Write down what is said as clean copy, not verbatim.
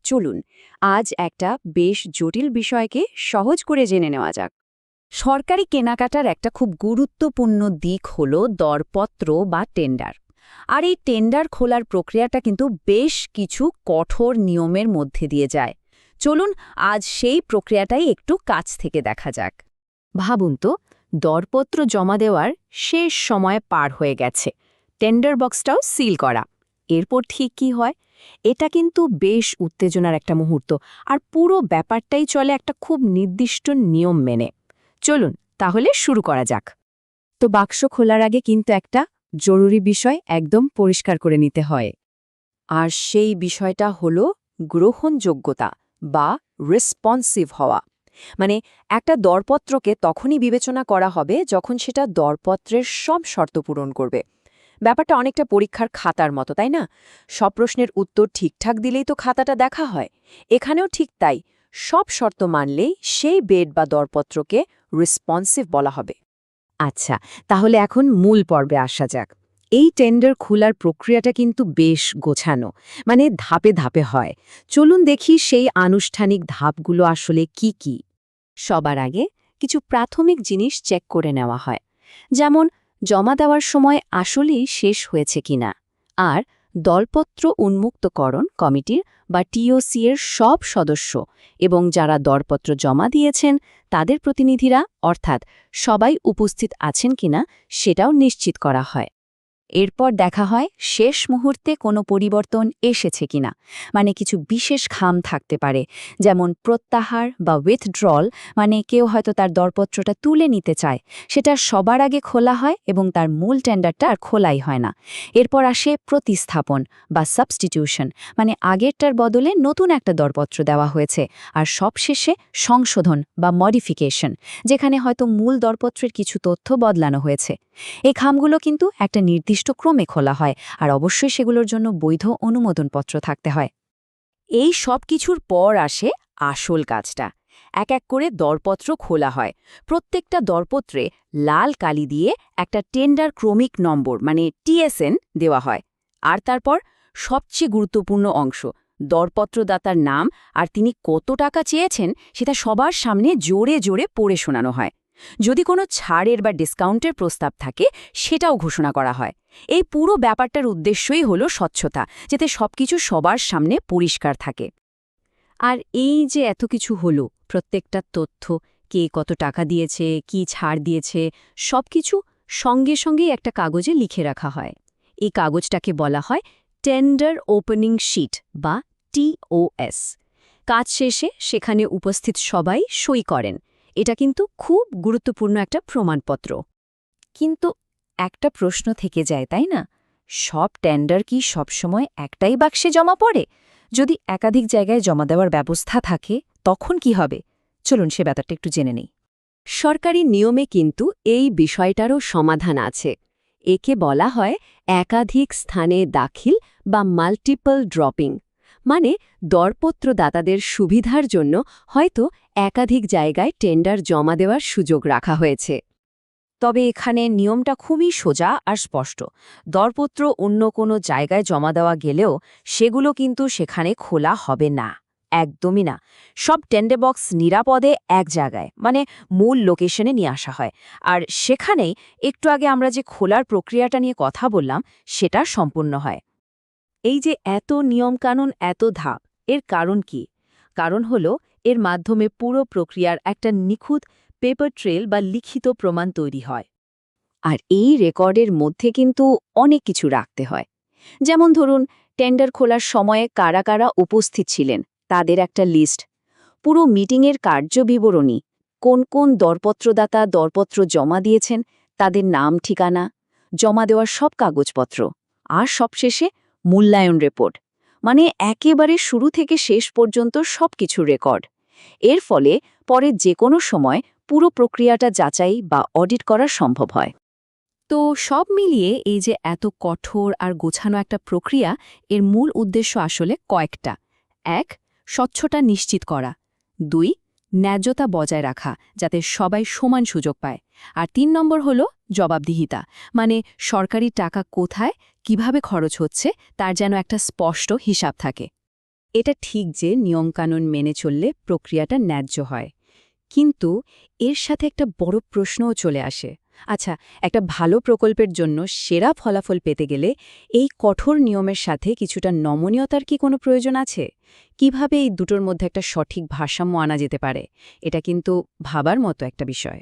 চলুন আজ একটা বেশ জটিল বিষয়কে সহজ করে জেনে নেওয়া যাক। সরকারি কেনাকাটার একটা খুব গুরুত্বপূর্ণ দিক হলো দরপত্র বা টেন্ডার। আর এই টেন্ডার খোলার প্রক্রিয়াটা কিন্তু বেশ কিছু কঠোর নিয়মের মধ্যে দিয়ে যায়। চলুন আজ সেই প্রক্রিয়াটাই একটু কাছ থেকে দেখা যাক। ভাবুন তো, দরপত্র জমা দেওয়ার শেষ সময় পার হয়ে গেছে, টেন্ডার বক্সটাও সিল করা। এরপর ঠিক কি হয়? এটা কিন্তু বেশ উত্তেজনার একটা মুহূর্ত, আর পুরো ব্যাপারটাই চলে একটা খুব নির্দিষ্ট নিয়ম মেনে। চলুন তাহলে শুরু করা যাক। তো বাক্স খোলার আগে কিন্তু একটা জরুরি বিষয় একদম পরিষ্কার করে নিতে হয়। আর সেই বিষয়টা হলো গ্রহণযোগ্যতা বা রেসপন্সিভ হওয়া। মানে একটা দরপত্রকে তখনই বিবেচনা করা হবে যখন সেটা দরপত্রের সব শর্ত পূরণ করবে। ব্যাপারটা অনেকটা পরীক্ষার খাতার মতো, তাই না? সব প্রশ্নের উত্তর ঠিকঠাক দিলেই তো খাতাটা দেখা হয়। এখানেও ঠিক তাই, সব শর্ত মানলেই সেই বেড বা দরপত্রকে রেসপন্সিভ বলা হবে। আচ্ছা, তাহলে এখন মূল পর্বে আসা যাক। এই টেন্ডার খোলার প্রক্রিয়াটা কিন্তু বেশ গোছানো, মানে ধাপে ধাপে হয়। চলুন দেখি সেই আনুষ্ঠানিক ধাপগুলো আসলে কি কি। সবার আগে কিছু প্রাথমিক জিনিস চেক করে নেওয়া হয়, যেমন জমা দেওয়ার সময় আসলেই শেষ হয়েছে কিনা, আর দরপত্র উন্মুক্তকরণ কমিটির বা টিওসি এর সব সদস্য এবং যারা দরপত্র জমা দিয়েছেন তাদের প্রতিনিধিরা, অর্থাৎ সবাই উপস্থিত আছেন কিনা সেটাও নিশ্চিত করা হয়। এরপর দেখা হয় শেষ মুহূর্তে কোনো পরিবর্তন এসেছে কিনা, মানে কিছু বিশেষ খাম থাকতে পারে, যেমন প্রত্যাহার বা উইথড্রল, মানে কেউ হয়তো তার দরপত্রটা তুলে নিতে চায়, সেটা সবার আগে খোলা হয় এবং তার মূল টেন্ডারটা আর খোলাই হয় না। এরপর আসে প্রতিস্থাপন বা সাবস্টিটিউশন, মানে আগেরটার বদলে নতুন একটা দরপত্র দেওয়া হয়েছে। আর সবশেষে সংশোধন বা মডিফিকেশন, যেখানে হয়তো মূল দরপত্রের কিছু তথ্য বদলানো হয়েছে। এই খামগুলো কিন্তু একটা নির্দিষ্ট ক্রমে খোলা হয়, আর অবশ্যই সেগুলোর জন্য বৈধ অনুমোদনপত্র থাকতে হয়। এই সব কিছুর পর আসে আসল কাজটা। এক এক করে দরপত্র খোলা হয়। প্রত্যেকটা দরপত্রে লাল কালি দিয়ে একটা টেন্ডার ক্রমিক নম্বর, মানে টিএসএন দেওয়া হয়। আর তারপর সবচেয়ে গুরুত্বপূর্ণ অংশ, দরপত্রদাতার নাম আর তিনি কত টাকা চেয়েছেন সেটা সবার সামনে জোরে জোরে পড়ে শোনানো হয়। যদি কোনো ছাড়ের বা ডিসকাউন্টের প্রস্তাব থাকে সেটাও ঘোষণা করা হয়। এই পুরো ব্যাপারটার উদ্দেশ্যই হলো স্বচ্ছতা, যাতে সবকিছু সবার সামনে পরিষ্কার থাকে। আর এই যে এত কিছু হলো, প্রত্যেকটা তথ্য, কে কত টাকা দিয়েছে, কি ছাড় দিয়েছে, সবকিছু সঙ্গে সঙ্গেই একটা কাগজে লিখে রাখা হয়। এই কাগজটাকে বলা হয় টেন্ডার ওপেনিং শিট বা টিওএস। কাজ শেষে সেখানে উপস্থিত সবাই সই করেন। এটা কিন্তু খুব গুরুত্বপূর্ণ একটা প্রমাণপত্র। কিন্তু একটা প্রশ্ন থেকে যায়, তাই না? সব টেন্ডার কি সবসময় একটাই বাক্সে জমা পড়ে? যদি একাধিক জায়গায় জমা দেওয়ার ব্যবস্থা থাকে তখন কি হবে? চলুন সে ব্যাপারটা একটু জেনে নেই। সরকারি নিয়মে কিন্তু এই বিষয়টারও সমাধান আছে। একে বলা হয় একাধিক স্থানে দাখিল বা মাল্টিপল ড্রপিং। মানে দরপত্রদাতাদের সুবিধার জন্য হয়তো একাধিক জায়গায় টেন্ডার জমা দেওয়ার সুযোগ রাখা হয়েছে। তবে এখানে নিয়মটা খুবই সোজা আর স্পষ্ট। দরপত্র অন্য কোনো জায়গায় জমা দেওয়া গেলেও সেগুলো কিন্তু সেখানে খোলা হবে না, একদমই না। সব টেন্ডার বক্স নিরাপদে এক জায়গায়, মানে মূল লোকেশনে নিয়ে আসা হয়। আর সেখানেই একটু আগে আমরা যে খোলার প্রক্রিয়াটা নিয়ে কথা বললাম সেটা সম্পূর্ণ হয়। এই যে এত নিয়মকানুন, এত ধাপ, এর কারণ কি? কারণ হলো এর মাধ্যমে পুরো প্রক্রিয়ার একটা নিখুঁত পেপার ট্রেল বা লিখিত প্রমাণ তৈরি হয়। আর এই রেকর্ডের মধ্যে কিন্তু অনেক কিছু রাখতে হয়। যেমন ধরুন, টেন্ডার খোলার সময়ে কারা কারা উপস্থিত ছিলেন তাদের একটা লিস্ট, পুরো মিটিংয়ের কার্যবিবরণী, কোন কোন দরপত্রদাতা দরপত্র জমা দিয়েছেন তাদের নাম, ঠিকানা, জমা দেওয়ার সব কাগজপত্র, আর সবশেষে মূল্যায়ন রিপোর্ট, মানে একেবারে শুরু থেকে শেষ পর্যন্ত সবকিছু রেকর্ড। এর ফলে পরে যে কোনো সময় পুরো প্রক্রিয়াটা যাচাই বা অডিট করা সম্ভব হয়। তো সব মিলিয়ে এই যে এত কঠোর আর গোছানো একটা প্রক্রিয়া, এর মূল উদ্দেশ্য আসলে কয়েকটা। ১. স্বচ্ছতা নিশ্চিত করা। ২. ন্যায্যতা বজায় রাখা, যাতে সবাই সমান সুযোগ পায়। আর ৩ নম্বর হলো জবাবদিহিতা, মানে সরকারি টাকা কোথায়, কিভাবে খরচ হচ্ছে তার যেন একটা স্পষ্ট হিসাব থাকে। এটা ঠিক যে নিয়মকানুন মেনে চললে প্রক্রিয়াটা ন্যায্য হয়, কিন্তু এর সাথে একটা বড় প্রশ্নও চলে আসে। আচ্ছা, একটা ভালো প্রকল্পের জন্য সেরা ফলাফল পেতে গেলে এই কঠোর নিয়মের সাথে কিছুটা নমনীয়তার কি কোনো প্রয়োজন আছে? কিভাবে এই দুটোর মধ্যে একটা সঠিক ভারসাম্য আনা যেতে পারে? এটা কিন্তু ভাবার মতো একটা বিষয়।